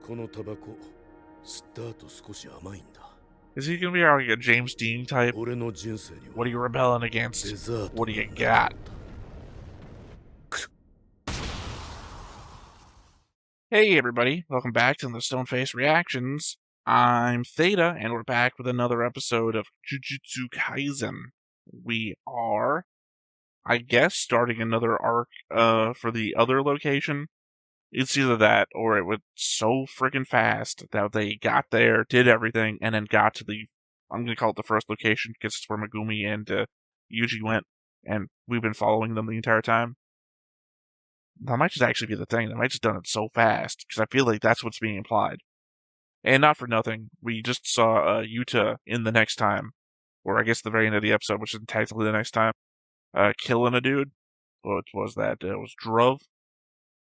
Is he gonna be like a James Dean type? What are you rebelling against? What do you got? Hey everybody, welcome back to the Stoneface Reactions. I'm Theta, and we're back with another episode of Jujutsu Kaisen. We are, I guess, starting another arc for the other location. It's either that, or it went so freaking fast that they got there, did everything, and then got to the, I'm going to call it the first location, because it's where Megumi and Yuji went, and we've been following them the entire time. That might just actually be the thing. They might just done it so fast, because I feel like that's what's being implied. And not for nothing, we just saw Yuta in the next time, or I guess the very end of the episode, which is technically the next time, killing a dude. What was that? It was Drove,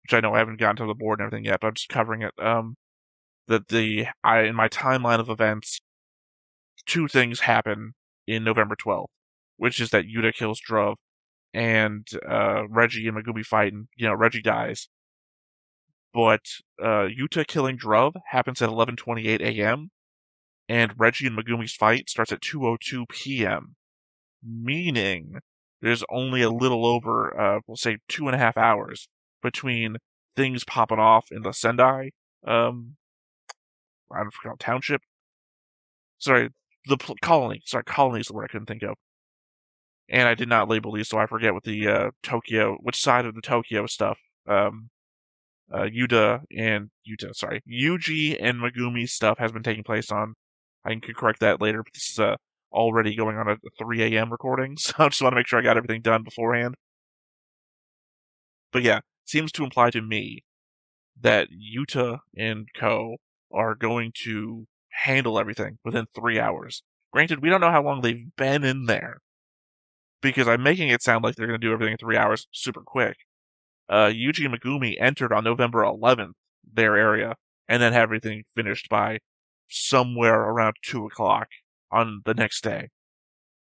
which I know I haven't gotten to the board and everything yet, but I'm just covering it. That in my timeline of events, two things happen in November 12th, which is that Yuta kills Drove, and Reggie and Megumi fight, and Reggie dies. But Yuta killing Drove happens at 11:28 a.m., and Reggie and Megumi's fight starts at 2:02 p.m., meaning there's only a little over, we'll say 2.5 hours between things popping off in the Sendai, I don't forget, township. Sorry, the colony. Sorry, colony is the word I couldn't think of. And I did not label these, so I forget what the which side of the Tokyo stuff, Yuji and Megumi stuff has been taking place on. I can correct that later, but this is already going on a 3 a.m. recording, so I just want to make sure I got everything done beforehand. But yeah, seems to imply to me that Yuta and Co. are going to handle everything within 3 hours. Granted, we don't know how long they've been in there, because I'm making it sound like they're going to do everything in 3 hours super quick. Yuji and Megumi entered on November 11th, their area, and then had everything finished by somewhere around 2 o'clock on the next day.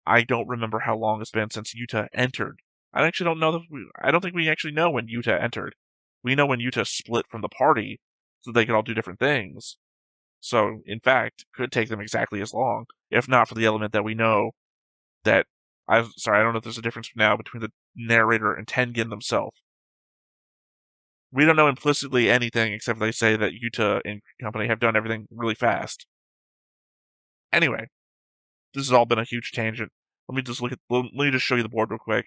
I don't remember how long it's been since Yuta entered. I actually don't know. I don't think we actually know when Yuta entered. We know when Yuta split from the party so they could all do different things. So, in fact, could take them exactly as long, if not for the element that we know that... I don't know if there's a difference now between the narrator and Tengen themselves. We don't know implicitly anything except they say that Yuta and company have done everything really fast. Anyway, this has all been a huge tangent. Let me just show you the board real quick.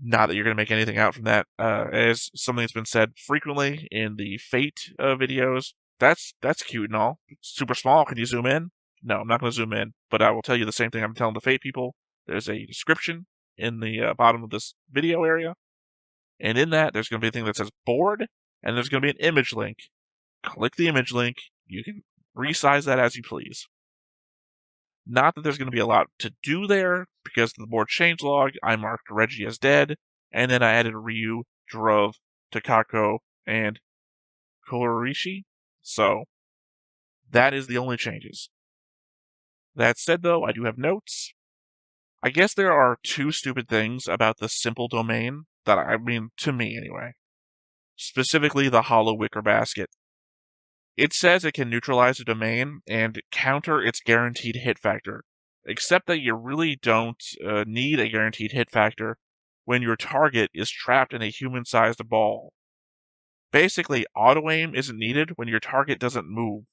Not that you're going to make anything out from that. As something that's been said frequently in the Fate videos, that's cute and all. It's super small. Can you zoom in? No, I'm not going to zoom in, but I will tell you the same thing I'm telling the Fate people. There's a description in the bottom of this video area, and in that, there's going to be a thing that says board, and there's going to be an image link. Click the image link. You can resize that as you please. Not that there's going to be a lot to do there, because of the board changelog, I marked Reggie as dead, and then I added Ryu, Drove, Takako, and Kororishi. So, that is the only changes. That said, though, I do have notes. I guess there are two stupid things about the simple domain that, to me anyway. Specifically the hollow wicker basket. It says it can neutralize a domain and counter its guaranteed hit factor, except that you really don't need a guaranteed hit factor when your target is trapped in a human-sized ball. Basically, auto-aim isn't needed when your target doesn't move.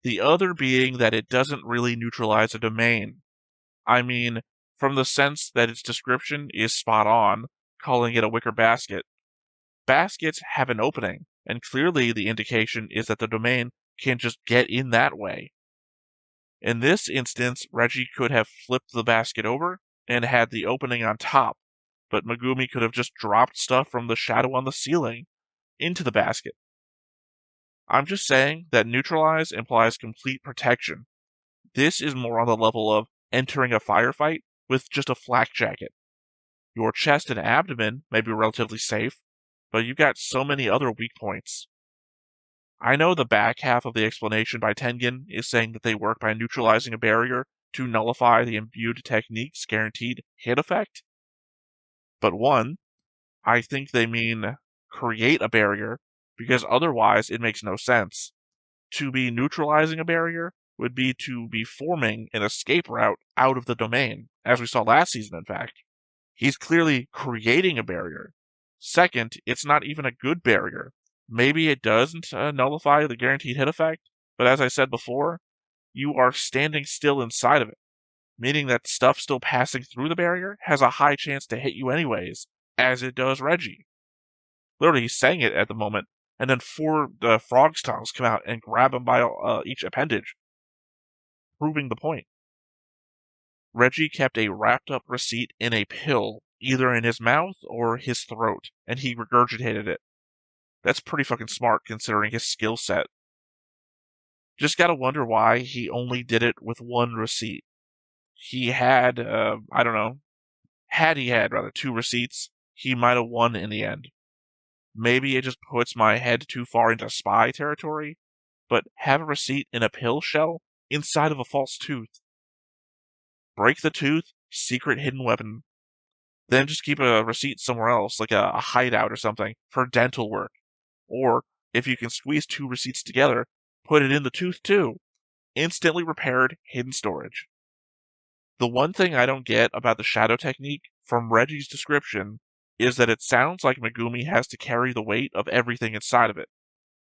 The other being that it doesn't really neutralize a domain. From the sense that its description is spot on, calling it a wicker basket. Baskets have an opening, and clearly the indication is that the domain can just get in that way. In this instance, Reggie could have flipped the basket over and had the opening on top, but Megumi could have just dropped stuff from the shadow on the ceiling into the basket. I'm just saying that neutralize implies complete protection. This is more on the level of entering a firefight with just a flak jacket. Your chest and abdomen may be relatively safe, but you've got so many other weak points. I know the back half of the explanation by Tengen is saying that they work by neutralizing a barrier to nullify the imbued technique's guaranteed hit effect. But one, I think they mean create a barrier, because otherwise it makes no sense. To be neutralizing a barrier would be to be forming an escape route out of the domain, as we saw last season, in fact. He's clearly creating a barrier. Second, it's not even a good barrier. Maybe it doesn't nullify the guaranteed hit effect, but as I said before, you are standing still inside of it, meaning that stuff still passing through the barrier has a high chance to hit you anyways, as it does Reggie. Literally, he's saying it at the moment, and then 4 frog's tongues come out and grab him by each appendage, proving the point. Reggie kept a wrapped-up receipt in a pill, either in his mouth or his throat, and he regurgitated it. That's pretty fucking smart, considering his skill set. Just gotta wonder why he only did it with 1 receipt. He had, I don't know, had 2 receipts, he might have won in the end. Maybe it just puts my head too far into spy territory, but have a receipt in a pill shell inside of a false tooth. Break the tooth, secret hidden weapon. Then just keep a receipt somewhere else, like a hideout or something, for dental work. Or, if you can squeeze 2 receipts together, put it in the tooth too. Instantly repaired, hidden storage. The one thing I don't get about the shadow technique, from Reggie's description, is that it sounds like Megumi has to carry the weight of everything inside of it.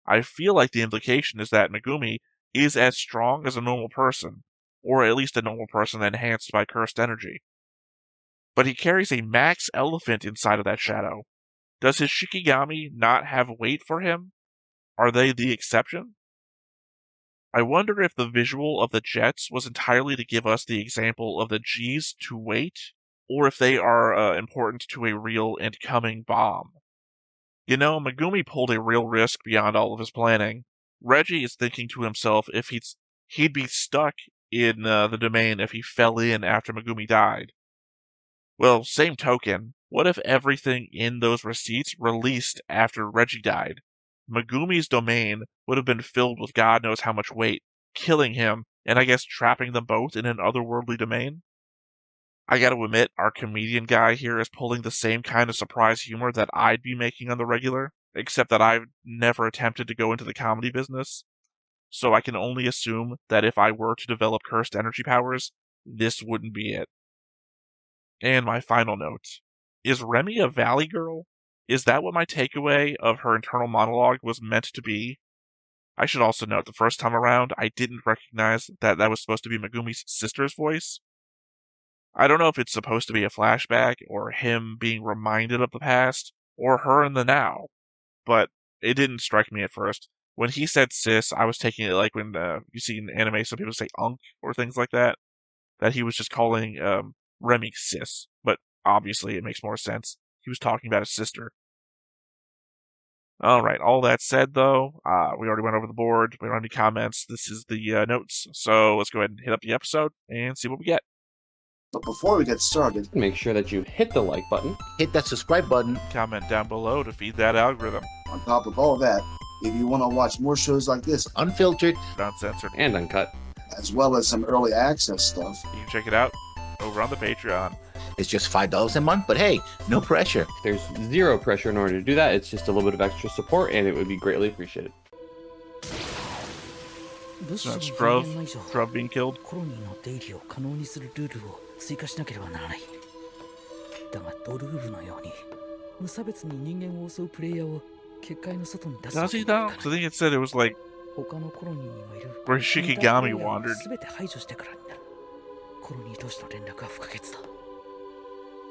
I feel like the implication is that Megumi is as strong as a normal person, or at least a normal person enhanced by cursed energy. But he carries a max elephant inside of that shadow. Does his Shikigami not have weight for him? Are they the exception? I wonder if the visual of the jets was entirely to give us the example of the G's to weight, or if they are important to a real and coming bomb. You know, Megumi pulled a real risk beyond all of his planning. Reggie is thinking to himself if he'd be stuck in the domain if he fell in after Megumi died. Well, same token, what if everything in those receipts released after Reggie died? Megumi's domain would have been filled with God knows how much weight, killing him, and I guess trapping them both in an otherworldly domain? I gotta admit, our comedian guy here is pulling the same kind of surprise humor that I'd be making on the regular, except that I've never attempted to go into the comedy business. So I can only assume that if I were to develop cursed energy powers, this wouldn't be it. And my final note. Is Remy a valley girl? Is that what my takeaway of her internal monologue was meant to be? I should also note, the first time around, I didn't recognize that was supposed to be Megumi's sister's voice. I don't know if it's supposed to be a flashback, or him being reminded of the past, or her in the now, but it didn't strike me at first. When he said sis, I was taking it like when you see in anime some people say unk, or things like that he was just calling Remy sis, but obviously it makes more sense. He was talking about his sister. Alright, all that said though, we already went over the board, we don't have any comments, this is the notes, so let's go ahead and hit up the episode and see what we get. But before we get started, make sure that you hit the like button, hit that subscribe button, comment down below to feed that algorithm. On top of all that, if you want to watch more shows like this, unfiltered, uncensored, and uncut, as well as some early access stuff, you can check it out over on the Patreon. It's just $5 a month, but hey, no pressure. There's zero pressure in order to do that. It's just a little bit of extra support, and it would be greatly appreciated. So that's Druv being killed. Does he though? So I think it said it was like where Shikigami wandered.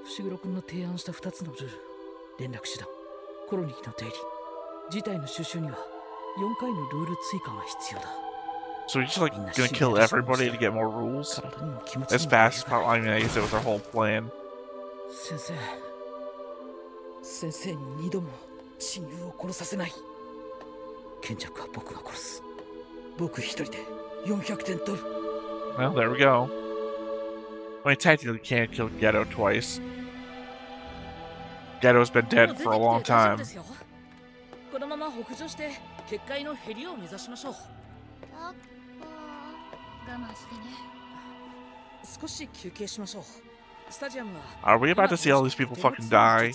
伏黒君の提案した2つのルール、連絡手段、コロニーの出入り、事態の収集には4回のルール追加が必要だ。 So he's just like gonna kill everybody to get more rules as fast as possible. I mean, I guess it was their whole plan. 先生に2度も親友を殺させない。賢着は僕が殺す。僕一人で400点取る。 Well, there we go. I mean, technically can't kill Geto twice. Geto's been dead for a long time. このまま北上して結界のヘリを目指しましょう。我慢してね。少し休憩しましょう。スタジアムは Are we about to see all these people fucking die?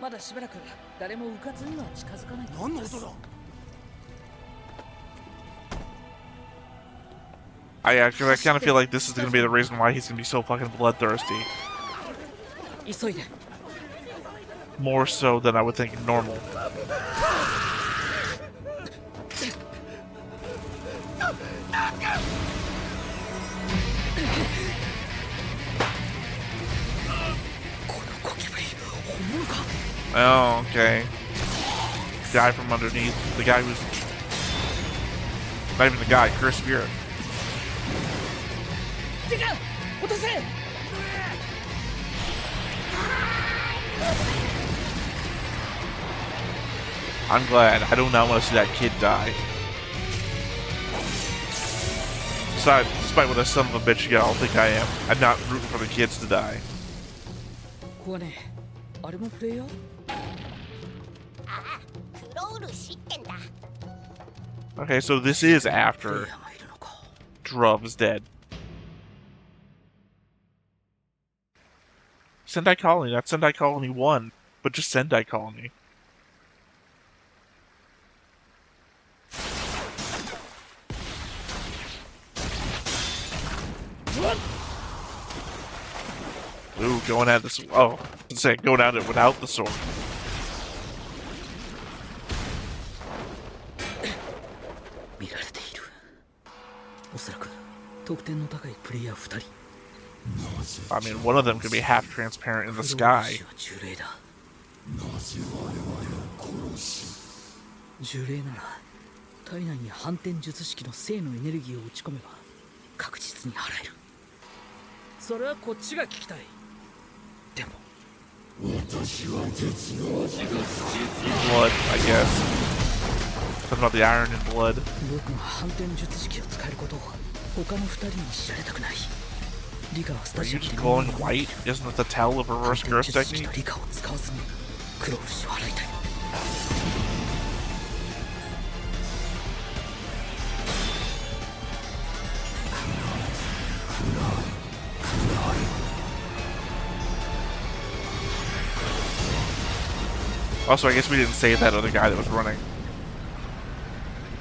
まだしばらく誰も迂闊には近づかない。何の音だ。I kind of feel like this is going to be the reason why he's going to be so fucking bloodthirsty. More so than I would think normal. Oh, okay. Guy from underneath. The guy who's... Not even the guy, cursed spirit. I'm glad. I do not want to see that kid die. Despite what a son of a bitch I don't think I am. I'm not rooting for the kids to die. Okay, so this is after Druv's dead. Sendai Colony, that's Sendai Colony 1, but just Sendai Colony. Ooh, going at this. Oh, let's say going at it without the sword. I mean, one of them could be half transparent in the sky. Blood, I guess. Something about the iron and blood. Are you just glowing white? Isn't it the tell of reverse curse technique? Also, I guess we didn't save that other guy that was running.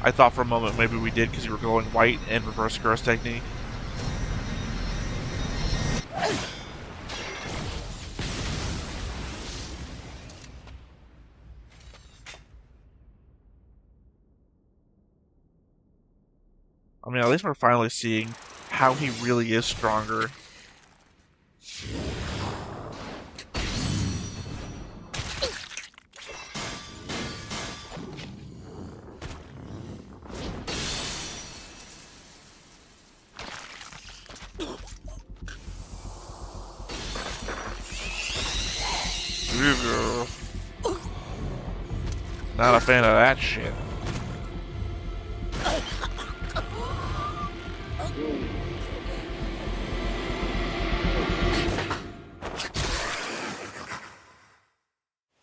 I thought for a moment maybe we did because you were glowing white and reverse curse technique. I mean, at least we're finally seeing how he really is stronger. Not a fan of that shit.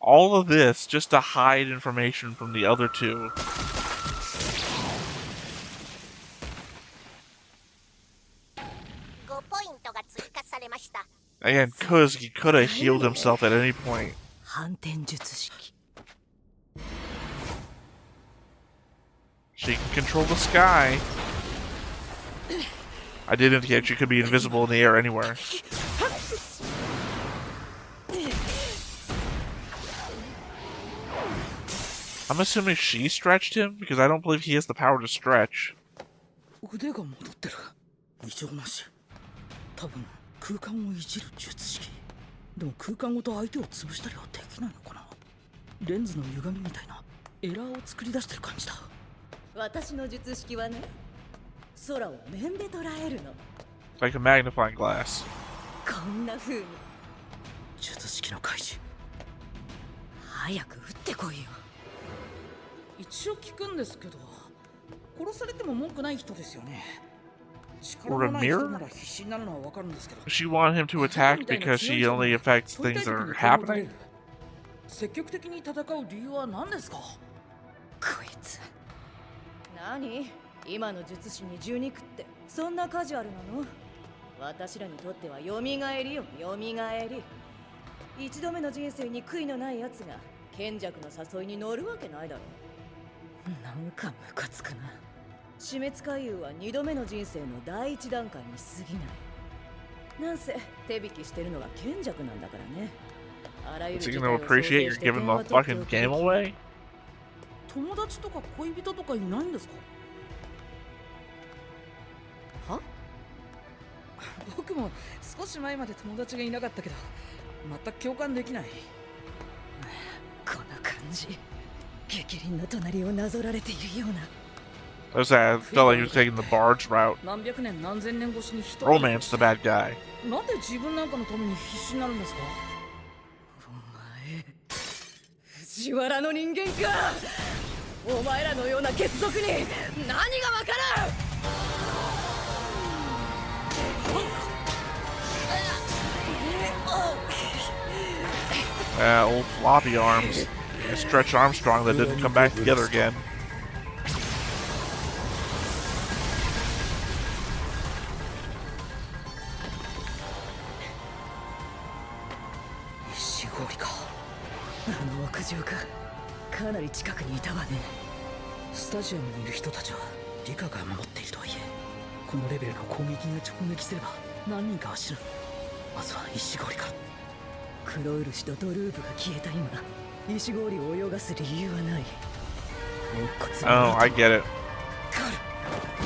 All of this just to hide information from the other two. Again, because he could have healed himself at any point. She can control the sky. I did indicate she could be invisible in the air anywhere. I'm assuming she stretched him, because I don't believe he has the power to stretch. Like a magnifying glass. 一応聞くんですけど、殺されても文句ない人ですよね。 Or a mirror? Does she want him to attack because she only affects things that are happening? 積極的に戦う理由は何ですか? こいつ。何? 今の術師に12区ってそんなカジュアルなの? 私らにとっては蘇りよ、蘇り。一度目の人生に悔いのない奴が賢弱の誘いに乗るわけないだろう。なんかムカつくな。死滅回遊は2度目の人生の第一段階に過ぎない。なんせ手引きしてるのが賢弱なんだからね。あらゆる Is he 事 gonna 態を想定 appreciate し you're て giving 点 the は取って fucking おく game べき。 away? 友達とか恋人とかいないんですか？は？僕も少し前まで友達がいなかったけど全く共感できない。この感じ、激鱗の隣をなぞられているような。 I felt like he was taking the barge route. 何百年何千年越しに人 Romance the bad guy. なんで自分なんかのために必死になるんですか？お前藤原の人間か。お前らのような血族に何がわかる。 Old floppy arms. And Stretch Armstrong that didn't come back together again. Ishigoriか。あの屋上か。かなり近くにいたわね。スタジアムにいる人たちは理科が守っているとはいえ、このレベルの攻撃が直撃すれば何人かは死ぬ。まずは石氷から。黒漆とドループが消えた今、石氷を泳がす理由はない。 Oh, I get it.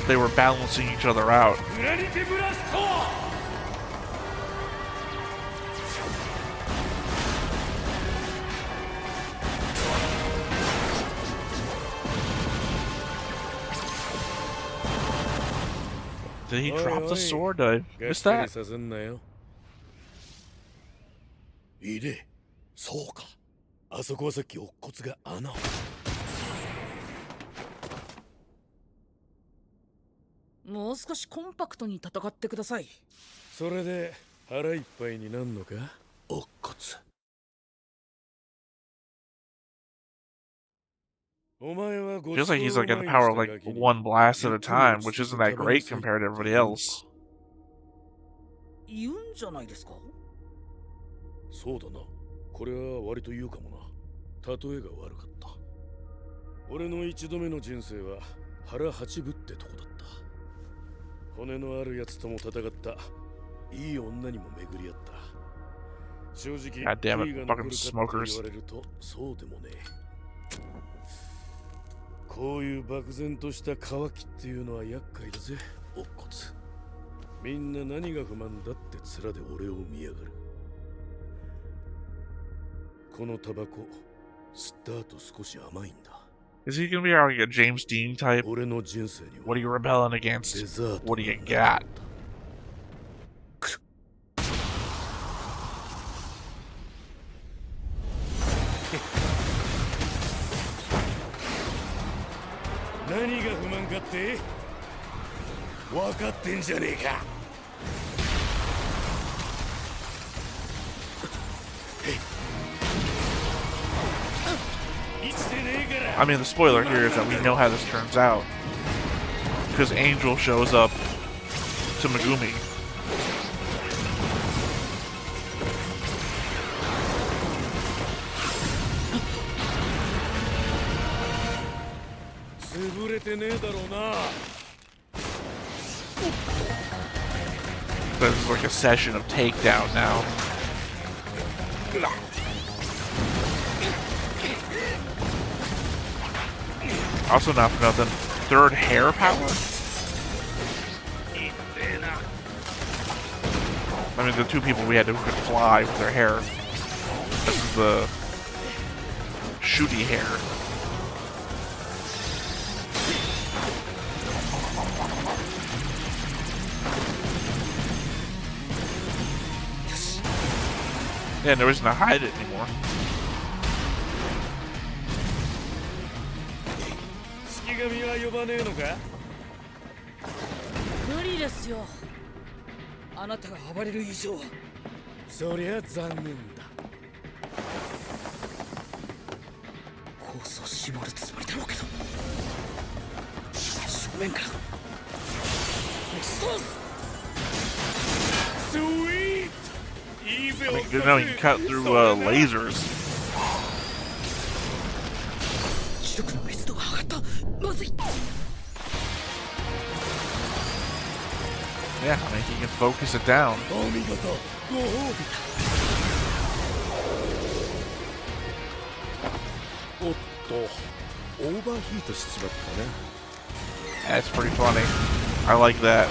They were balancing each other out. Did he drop the sword? Did I miss that? いいで、そうか。あそこはさっき乙骨が穴を。もう少しコンパクトに戦ってください。それで腹いっぱいになんのか、乙骨。Feels like he's like got the power of like one blast at a time, which isn't that great compared to everybody else. 言うんじゃないですか？そうだな。これは割と言うかもな。例えが悪かった。俺の一度目の人生は腹八分ってとこだった。骨のあるやつとも戦った。いい女にも巡り合った。正直、 God damn it, 悔いが残 fucking るかって smokers. 言われるとそうでもねえ。こういう漠然とした渇きっていうのは厄介だぜ、乙骨。みんな何が不満だって面で俺を見やがる。このタバコ、吸った後少し甘いんだ。Is he gonna be like a James Dean type? 俺の人生には What are you rebelling against? デザート What do you got? 何が不満かって分かってんじゃねえか。 I mean, the spoiler here is that we know how this turns out. Because Angel shows up to Megumi. This is like a session of takedown now. Also, not for nothing, third hair power? I mean, the two people we had who could fly with their hair. This is the shooty hair. Yeah, there isn't to hide it anymore. 式神は呼ばねえのか？無理ですよ。あなたが暴れる以上。そりゃ残念だ。コースを絞るつもりだろうけど。正面から。そうっす。 Sweet! I mean, good know you can cut through lasers. 磁力の密度が上がった。まずい。Yeah, I mean, he can focus it down. お見事ご褒美だおっとオーバーヒートしちまったな That's pretty funny. I like that.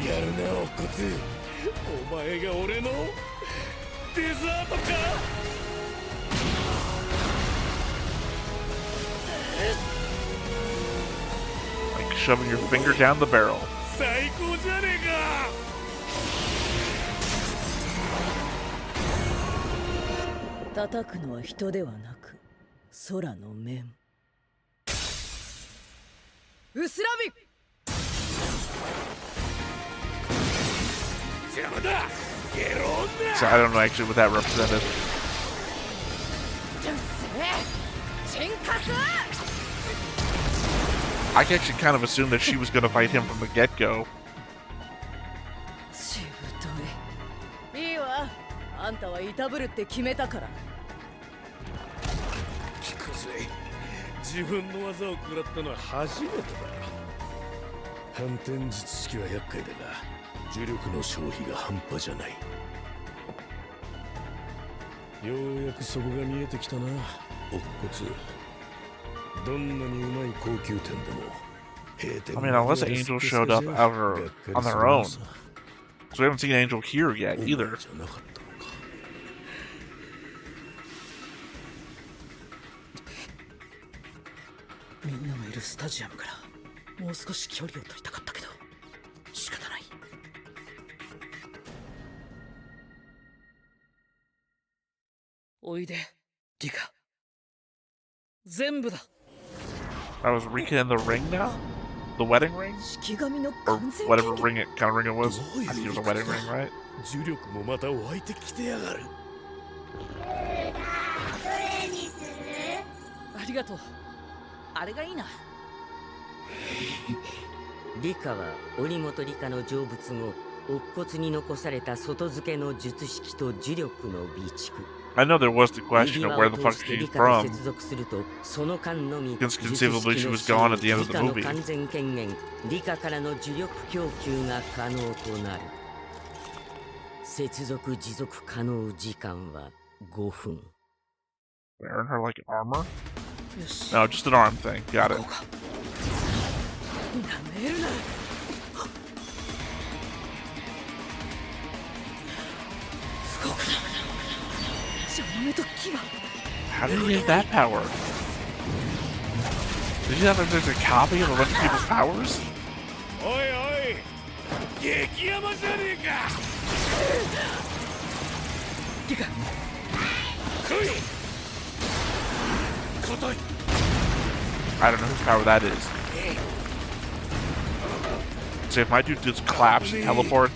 やるなおこつお前が俺のデザートか Like shoving your finger down the barrel. 最高じゃねえか 叩くのは人ではなく空の面薄らび 邪魔だゲロ女 So I don't know actually what that represented. チンカス I actually kind of assumed that she was going to fight him from the get-go. しぶといいいわあんたはいたぶるって決めたから聞くぜ自分の技を食らったのは初めてだ反転術式は厄介だが呪力の消費が半端じゃないようやくそこが見えてきたな乙骨どんなにうまい高級店でも閉店 I mean, unless Angel showed up on their own. So we haven't seen Angel here yet either. じゃなかったのかみんながいるスタジアムからもう少し距離を取りたかったけど仕方ないおいでリカ全部だ I was Rika in the ring now? The wedding ring? 式神の Or 完全 whatever 権限 kind of ring it was. I think it was a wedding ring, right? 呪力もまた湧いてきてやがるありがとうあれがいいな理科は鬼本理科の成仏後乙骨に残された外付けの術式と呪力の備蓄 I know there was the question of where the fuck she's from. 接続するとその間のみ It's conceivably she was gone at the end of the 理科の movie. 完全権限理科からの呪力供給が可能となる接続持続可能時間は5分 Wearing her like armor? よし No, just an arm thing. Got it. 行こうかなめるな不国だ邪魔と牙 How did he get that power? Did you have there's a copy of a bunch of people's powers? おいおい激ヤバじゃねえかリカ来い硬い I don't know whose power that is. So if my dude just collapse and teleport,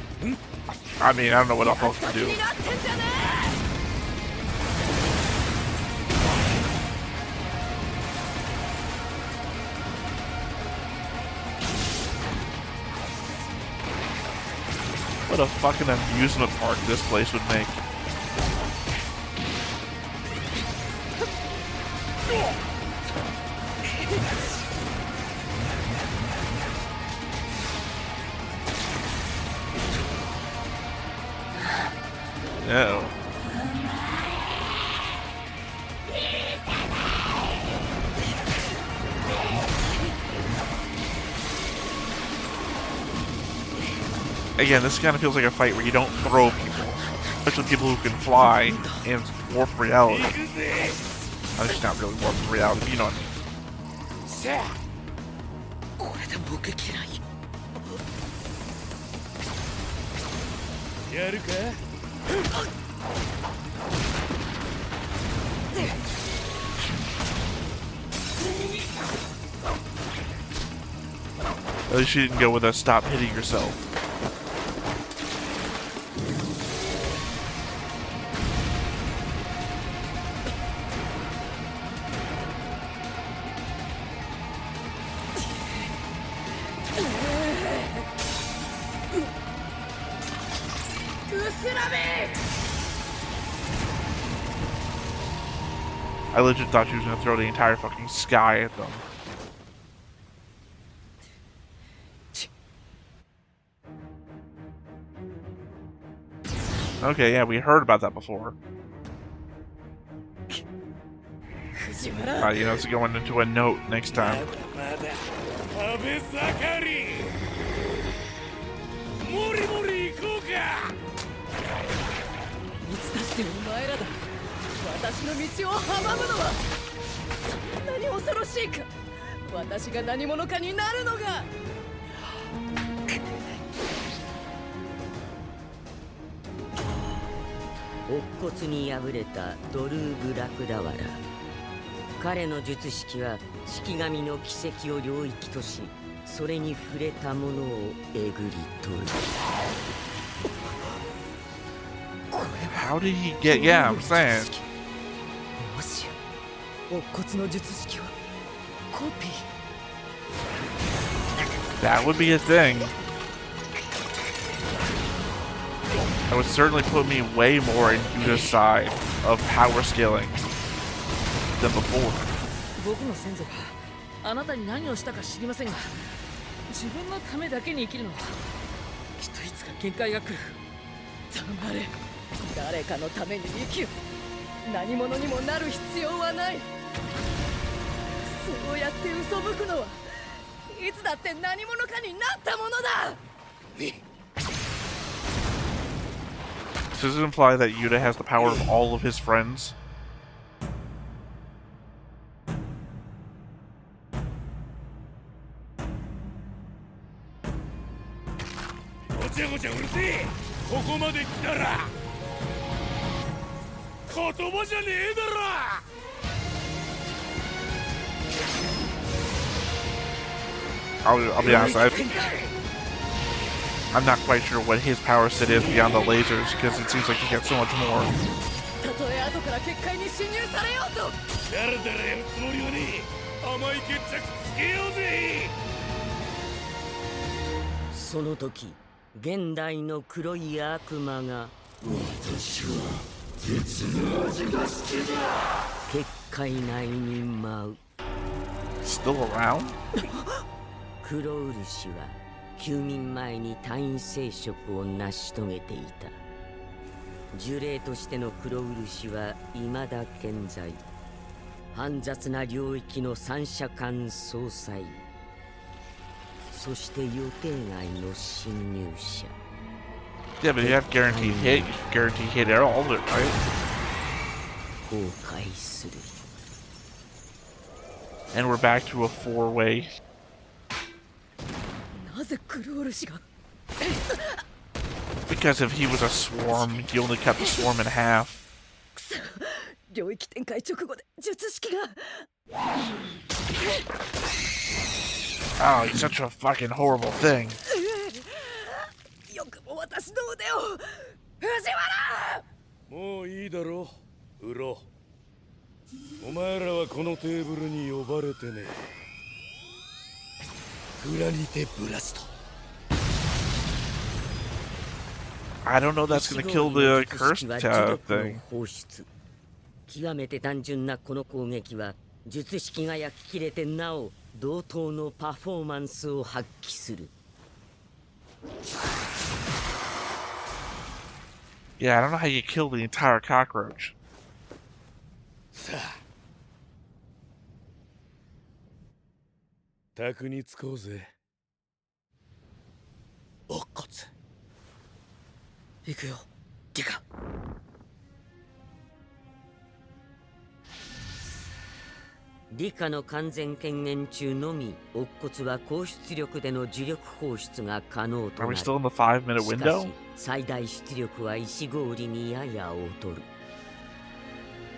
I mean, I don't know what else to do. になってんじゃね What a fucking amusement park this place would make. No. Again, this kind of feels like a fight where you don't throw people, especially people who can fly and warp reality. Oh, it's not really warp reality, but you know what I mean. これでも受け嫌いやるか At least you didn't go with a stop hitting yourself. I legit thought she was gonna throw the entire fucking sky at them. Okay, yeah, we heard about that before. You know, it's going into a note next time. いつだってお前らだ。私の道を阻むのはそんなに恐ろしいか。私が何者かになるのが。乙骨に敗れたドルーブ・ラクダワラ。彼の術式は式神の奇跡を領域とし、それに触れたものをえぐり取る。 How did he get? Yeah, I'm saying. もしや乙骨の術式はコピー。 That would be a thing. That would certainly put me way more in Yuta's side of power scaling than before. 僕の先祖があなたに何をしたか知りませんが、自分のためだけに生きるのはきっといつか限界が来る。黙れ。誰かのために生きる。何者にもなる必要はない。そうやって嘘吹くのはいつだって何者かになったものだ。 Does it imply that Yuta has the power of all of his friends? ごちゃごちゃうるせえ。ここまで来たら言葉じゃねえだろ。 I'll be honest, I'm not quite sure what his power set is beyond the lasers, because it seems like he gets so much more. たとえ後から結界に侵入されようと。だらだらやるつもりはねえ。甘い決着つけようぜ。その時、現代の黒い悪魔が私は鉄の味が好きだ。結界内に舞う。 Still around? 黒漆は休眠前に退院生殖を成し遂げていた。呪霊としての黒漆は未だ健在。煩雑な領域の三者間総裁、そして予定外の侵入者。 Yeah, but you have guaranteed hit. Guaranteed hit at all of it, right? 崩壊する。 And we're back to a four-way. なぜ黒漆が。 Because if he was a swarm, he only kept the swarm in half. 領域展開直後で術式が。 Oh, it's such a fucking horrible thing. よくも私の腕を。藤原。もういいだろ、ウロ。お前らはこのテーブルに呼ばれてね。グラニテブラスト。 I don't know that's gonna kill the cursed thing. 極めて単純なこの攻撃は術式が焼き切れてなお同等のパフォーマンスを発揮する。 Yeah, I don't know how you kill the entire cockroach. さあ、卓につこうぜ。乙骨。行くよ、リカ。理科の完全権限中のみ乙骨は高出力での呪力放出が可能と Are な we る。 still in the 5-minute しか window? し最大出力は石氷にやや劣る。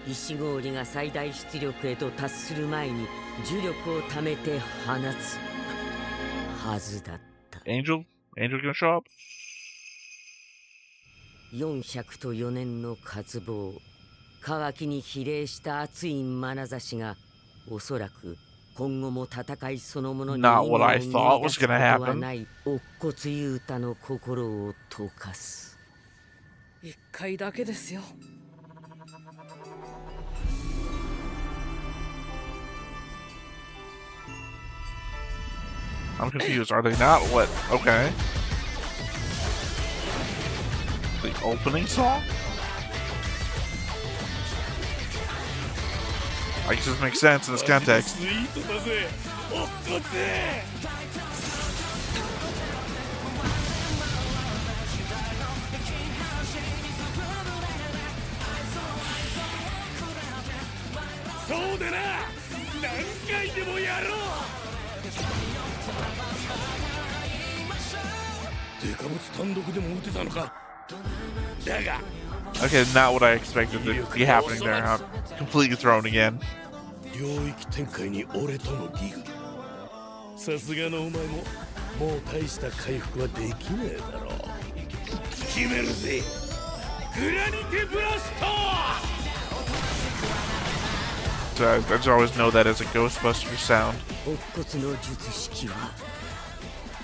石氷が最大出力へと達する前に呪力を貯めて放つはずだった。 Angel? Angel gonna show up? 400と4年の渇望、渇きに比例した熱い眼差しがおそらく今後も戦いそのものに Not what I thought was gonna happen. ない乙骨雄太の心を溶かす。一回だけですよ。 I'm confused. Are they not? What? Okay. opening song? I guess this makes sense in this context. スイートだぜおっこつそうだな何回でもやろうデカブツ単独でも撃てたのかだが Okay, not what I expected to be happening there. I'm completely thrown again. 領域展開に俺とのギグさすがのお前ももう大した回復はできねえだろう決めるぜグラニテブラスト So I just always know that as a Ghostbuster sound. 乙骨の術式は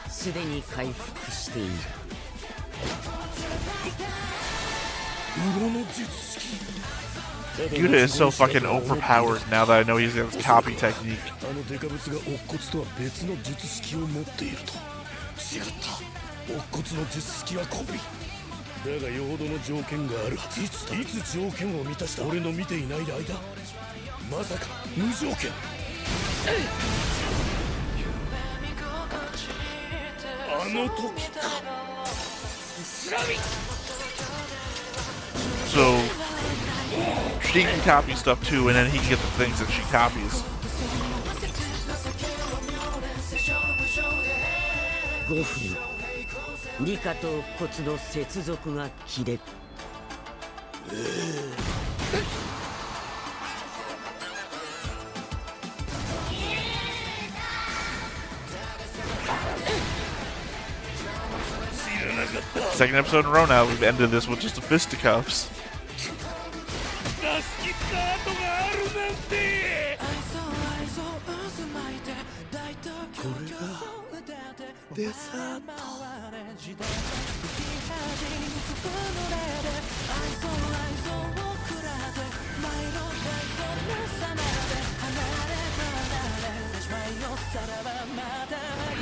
すでに回復している Yuta is so fucking overpowered now that I know he's got his copy technique. あのデカブツが乙骨とは別の術式を持っていると違った乙骨の術式はコピーだがよほどの条件があるいつ条件を満たした俺の見ていない間まさか無条件あの時かスラミ So she can copy stuff too, and then he can get the things that she copies. 5分理科と乙骨の接続が切れる Second episode in a row now, we've ended this with just the fisticuffs. 出し切った跡があるなんてこれがデザート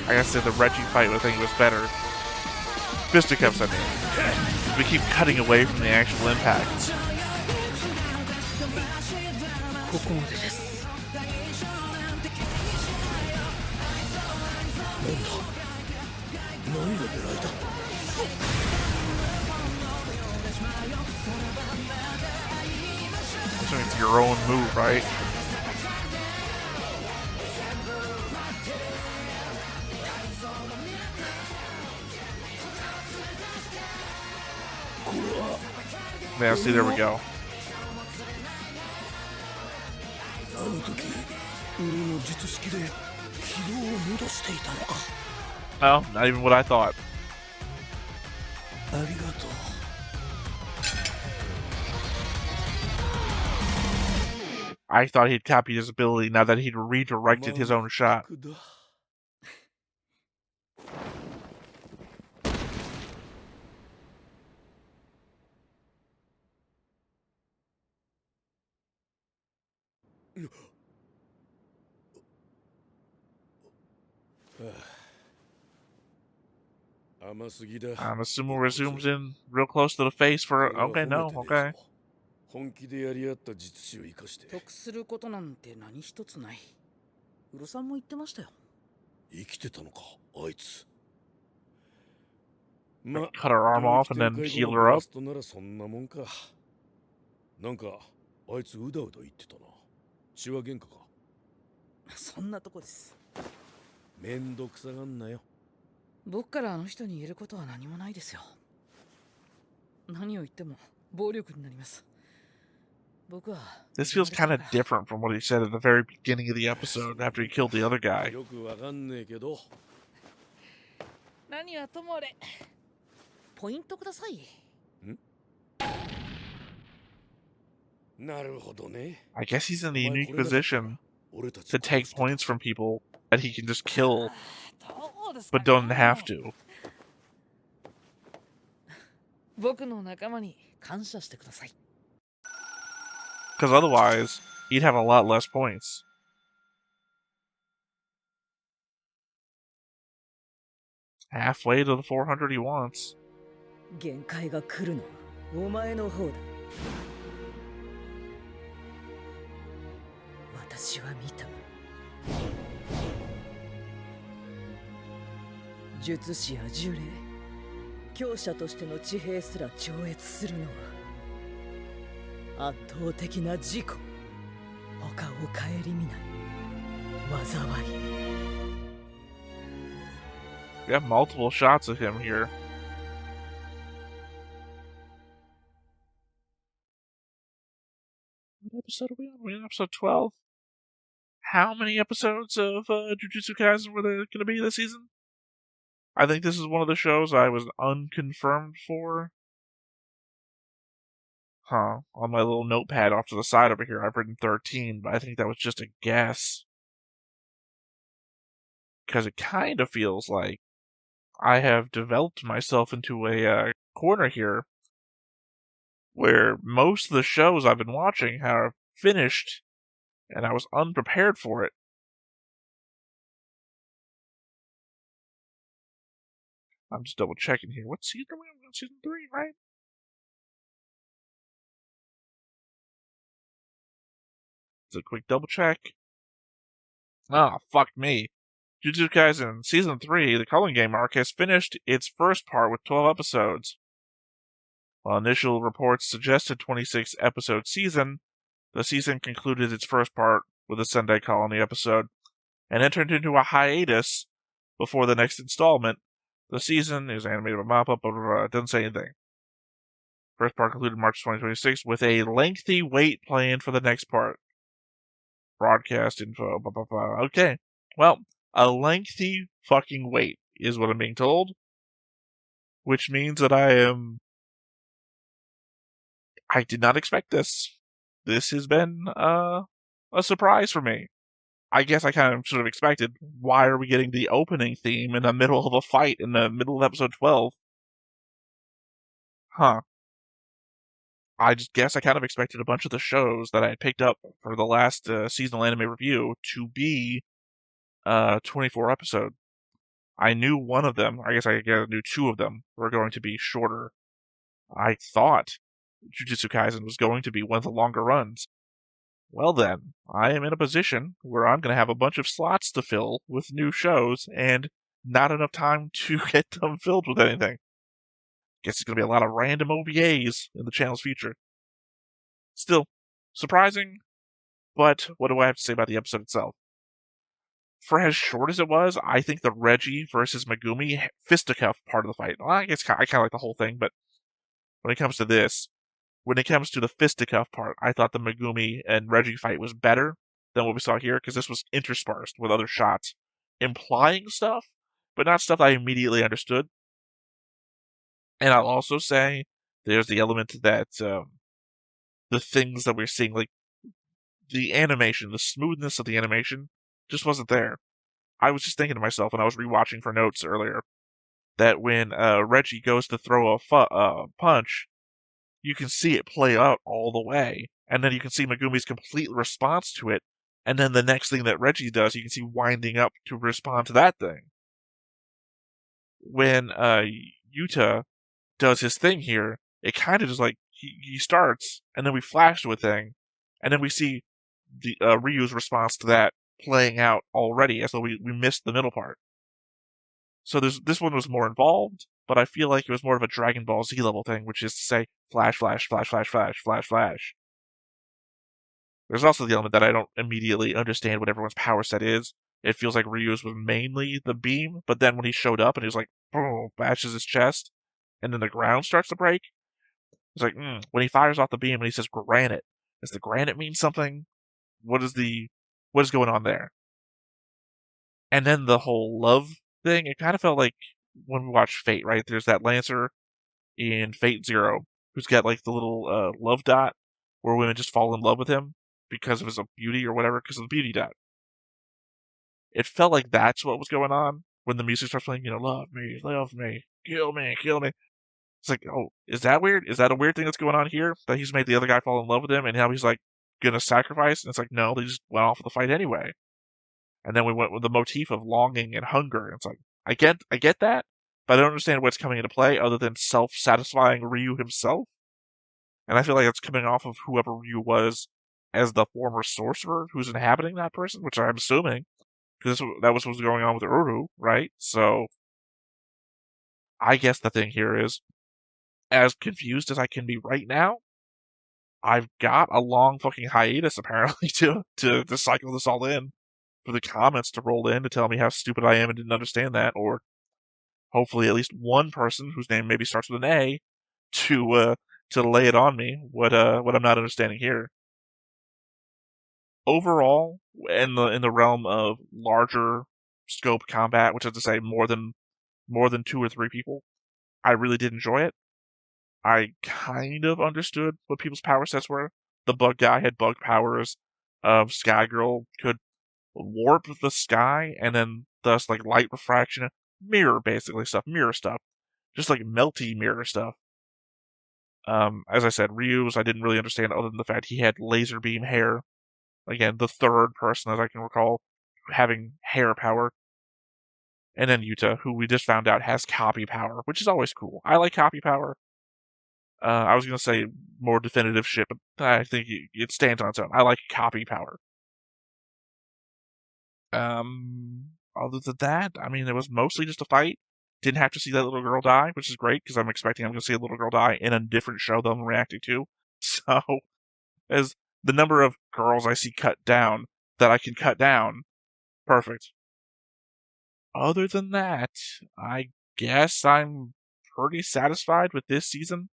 I gotta say the Reggie fight I think was better. Fisticuffs, I mean. We keep cutting away from the actual impacts. ここまでです 何が狙いだ So it's your own move, right? Yeah, see, there we go. あの時俺の術式で軌道を戻していたのか Well, not even what I thought. ありがとう I thought he'd copied his ability now that he'd redirected his own shot. 甘すぎだ I'm assuming we're zoomed in real close to the face for. Okay, no, okay. 本気でやり合った術師を生かして得することなんて何一つない。ウロさんも言ってましたよ。生きてたのかあいつ Cut her arm off and then heal her up. ならそんなもんかなんかあいつうだうだ言ってたな血は喧嘩かそんなとこです。めんどくさがんなよ僕からあの人に言えることは何もないですよ。何を言っても暴力になります。僕は This feels kind of different from what he said at the very beginning of the episode after he killed the other guy. よくわかんねえけど何はともあれポイントください。なるほどね I guess he's in the unique position to take points from people that he can just kill, but don't have to. 僕の仲間に感謝してください。 Because otherwise, he'd have a lot less points. Halfway to the 400 he wants. 限界が来るのはお前の方だ。私は見た。術師や呪霊、強者としての地平すら超越するのは圧倒的な自己、他を顧みない災い。We have multiple shots of him here. What episode are we on? We're on episode 12. How many episodes of Jujutsu Kaisen were there going to be this season? I think this is one of the shows I was unconfirmed for. On my little notepad off to the side over here, I've written 13, but I think that was just a guess. Because it kind of feels like I have developed myself into a corner here where most of the shows I've been watching have finished, and I was unprepared for it. I'm just double checking here. What season are we on? Season 3, right? Just a quick double check. Fuck me. Jujutsu Kaisen Season 3, the Culling Game arc, has finished its first part with 12 episodes. While initial reports suggested 26-episode season, the season concluded its first part with a Sendai Colony episode, and entered into a hiatus before the next installment. The season is animated by Mappa, but it doesn't say anything. First part concluded March 2026 with a lengthy wait planned for the next part. Broadcast info, blah, blah, blah. Okay, well, a lengthy fucking wait is what I'm being told, which means that I did not expect this. This has been a surprise for me. I guess I kind of should have expected, why are we getting the opening theme in the middle of a fight in the middle of episode 12? I just guess I kind of expected a bunch of the shows that I had picked up for the last seasonal anime review to be 24 episode. I knew one of them, I guess I knew two of them were going to be shorter. I thought Jujutsu Kaisen was going to be one of the longer runs. Well then, I am in a position where I'm going to have a bunch of slots to fill with new shows and not enough time to get them filled with anything. Guess it's going to be a lot of random OVAs in the channel's future. Still, surprising, but what do I have to say about the episode itself? For as short as it was, I think the Reggie versus Megumi fisticuff part of the fight, well, I guess I kind of like the whole thing, but when it comes to this, when it comes to the fisticuff part, I thought the Megumi and Reggie fight was better than what we saw here, because this was interspersed with other shots, implying stuff, but not stuff I immediately understood. And I'll also say, there's the element that the things that we're seeing, like the animation, the smoothness of the animation, just wasn't there. I was just thinking to myself when I was rewatching for notes earlier, that when Reggie goes to throw a punch, you can see it play out all the way, and then you can see Megumi's complete response to it, and then the next thing that Reggie does, you can see winding up to respond to that thing. When Yuta does his thing here, it kind of just like, he starts, and then we flash to a thing, and then we see the Ryu's response to that playing out already, as though we missed the middle part. So this one was more involved, but I feel like it was more of a Dragon Ball Z level thing, which is to say, flash, flash, flash, flash, flash, flash, flash. There's also the element that I don't immediately understand what everyone's power set is. It feels like Ryu's was mainly the beam, but then when he showed up and he was like, boom, bashes his chest, and then the ground starts to break, it's like, when he fires off the beam and he says granite, does the granite mean something? What is going on there? And then the whole love thing, it kind of felt like when we watched Fate, right? There's that Lancer in Fate Zero who's got like the little love dot where women just fall in love with him because of his beauty or whatever, because of the beauty dot. It felt like that's what was going on when the music starts playing, love me, kill me, kill me. It's like, oh, is that weird? Is that a weird thing that's going on here? That he's made the other guy fall in love with him and now he's like gonna sacrifice? And it's like, no, they just went off of the fight anyway. And then we went with the motif of longing and hunger. And it's like, I get that, but I don't understand what's coming into play other than self-satisfying Ryu himself. And I feel like it's coming off of whoever Ryu was as the former sorcerer who's inhabiting that person, which I'm assuming, because that was what was going on with Uru, right? So I guess the thing here is, as confused as I can be right now, I've got a long fucking hiatus apparently to cycle this all in for the comments to roll in to tell me how stupid I am and didn't understand that, or hopefully at least one person whose name maybe starts with an A to lay it on me what I'm not understanding here. Overall, in the realm of larger scope combat, which is to say more than 2 or 3 people, I really did enjoy it. I kind of understood what people's power sets were. The bug guy had bug powers. Sky Girl could warp the sky and then thus like light refraction, mirror basically stuff, mirror stuff, just like melty mirror stuff. As I said, Ryu's I didn't really understand other than the fact he had laser beam hair. Again, the third person, as I can recall, having hair power. And then Yuta, who we just found out has copy power, which is always cool. I like copy power. I was going to say more definitive shit, but I think it stands on its own. I like copy power. Other than that, I mean, it was mostly just a fight. Didn't have to see that little girl die, which is great, because I'm going to see a little girl die in a different show that I'm reacting to. So, as the number of girls I see cut down that I can cut down, perfect. Other than that, I guess I'm pretty satisfied with this season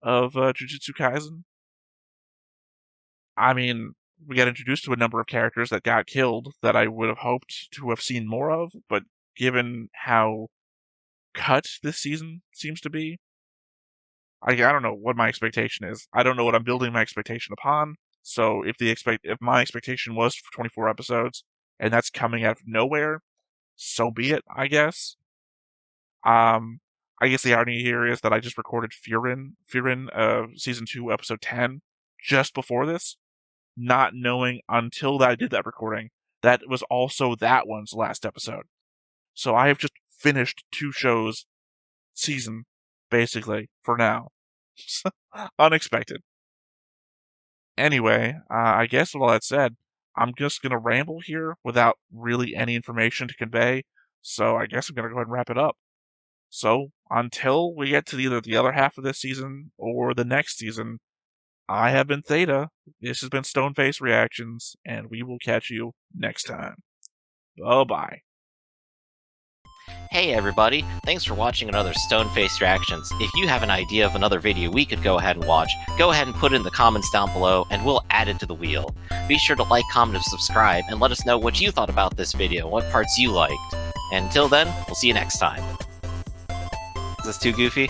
of Jujutsu Kaisen. I mean, we got introduced to a number of characters that got killed that I would have hoped to have seen more of, but given how cut this season seems to be, I don't know what my expectation is. I don't know what I'm building my expectation upon. So if my expectation was for 24 episodes and that's coming out of nowhere, so be it, I guess. I guess the irony here is that I just recorded Furin season 2 episode 10 just before this, not knowing until I did that recording that was also that one's last episode. So I have just finished 2 shows season, basically, for now. Unexpected. Anyway, I guess with all that said, I'm just going to ramble here without really any information to convey, so I guess I'm going to go ahead and wrap it up. So, until we get to either the other half of this season or the next season, I have been Theta, this has been Stoneface Reactions, and we will catch you next time. Bye-bye. Hey everybody, thanks for watching another Stoneface Reactions. If you have an idea of another video we could go ahead and watch, go ahead and put it in the comments down below and we'll add it to the wheel. Be sure to like, comment, and subscribe, and let us know what you thought about this video, what parts you liked. And until then, we'll see you next time. Is this too goofy?